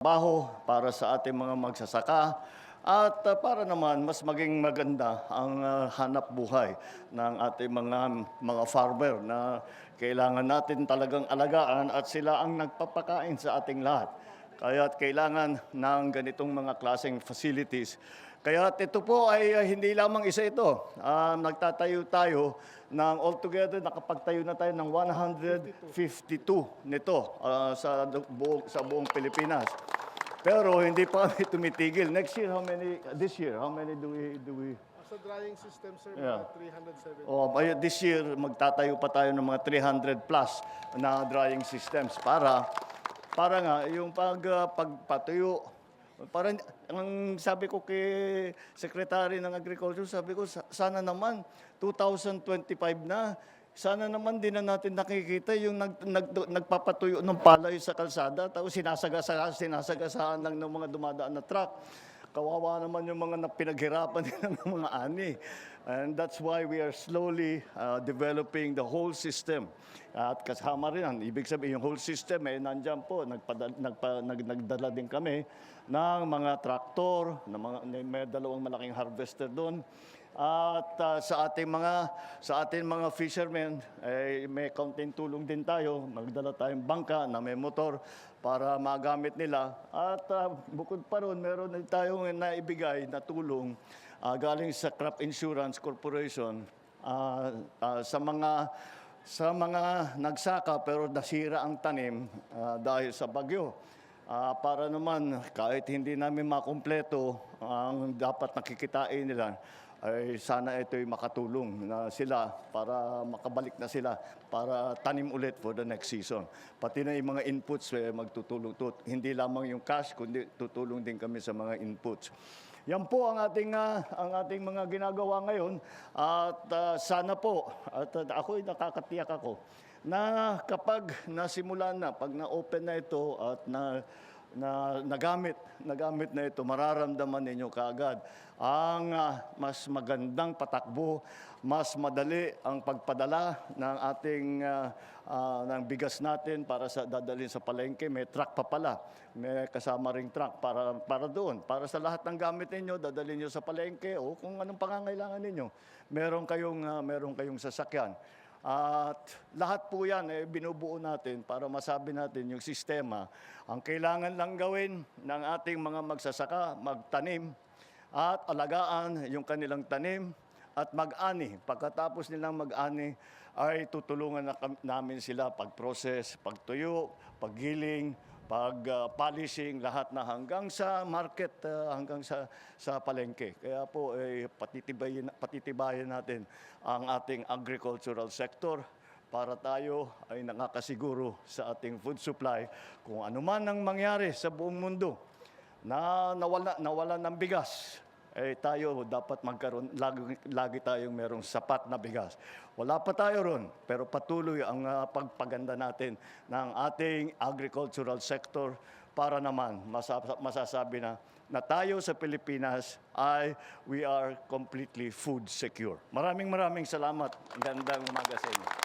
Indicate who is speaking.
Speaker 1: trabaho para sa ating mga magsasaka at para naman mas maging maganda ang hanap buhay ng ating mga farmer na kailangan natin talagang alagaan at sila ang nagpapakain sa ating lahat. Kaya't kailangan ng ganitong mga klaseng facilities. Kaya't ito po ay hindi lamang isa ito. Nagtatayo tayo ng altogether, nakapagtayo na tayo ng 152 nito sa buong Pilipinas. Pero hindi pa kami tumitigil. Next year, this year, how many do we?
Speaker 2: Sa drying system, sir,
Speaker 1: Yeah.
Speaker 2: mga 370.
Speaker 1: This year, magtatayo pa tayo ng mga 300 plus na drying systems para nga yung pagpatuyo. Parang ang sabi ko kay Secretary ng Agriculture, sabi ko sana naman 2025 na. Sana naman din na natin nakikita yung nagpapatuyo ng palay sa kalsada, tapos sinasagasaan lang ng mga dumadaan na truck. Kawawa naman yung mga pinaghirapan nila ng mga ani. And that's why we are slowly developing the whole system. At kasama rin yan. Ibig sabihin, yung whole system, nandyan po, nagdala din kami ng mga traktor, may dalawang malaking harvester doon. At sa ating mga fishermen, may kaunting tulong din tayo. Magdala tayong bangka na may motor para magamit nila. At bukod pa ron, meron din tayong naibigay na tulong galing sa Crop Insurance Corporation sa mga nagsaka pero nasira ang tanim dahil sa bagyo. Para naman kahit hindi namin makumpleto ang dapat nakikitain nila, ay sana ito'y makatulong na sila para makabalik na sila para tanim ulit for the next season. Pati na yung mga inputs magtutulong. Hindi lamang yung cash, kundi tutulong din kami sa mga inputs. Yan po ang ating mga ginagawa ngayon at sana po, at ako'y nakakatiyak ako, na kapag nasimulan na, pag na-open na ito at nagamit na ito, mararamdaman ninyo kaagad ang mas magandang patakbo, mas madali ang pagpadala ng ating ng bigas natin para sa dadalhin sa palengke. May truck pa pala, may kasama ring truck para doon. Para sa lahat ng gamit ninyo, dadalhin nyo sa palengke o kung anong pangangailangan ninyo. Meron kayong sasakyan. At lahat po yan binubuo natin para masabi natin yung sistema. Ang kailangan lang gawin ng ating mga magsasaka, magtanim at alagaan yung kanilang tanim at mag-ani. Pagkatapos nilang mag-ani ay tutulungan namin sila pag-process, pagtuyo, paggiling, pag-polishing, lahat na hanggang sa market, hanggang sa palengke. Kaya po patitibayin natin ang ating agricultural sector para tayo ay nakakasiguro sa ating food supply. Kung ano man ang mangyari sa buong mundo na nawala ng bigas, tayo dapat magkaroon, lagi tayong merong sapat na bigas. Wala pa tayo ron, pero patuloy ang pagpaganda natin ng ating agricultural sector para naman masasabi na tayo sa Pilipinas we are completely food secure. Maraming salamat. Gandang umaga sa inyo.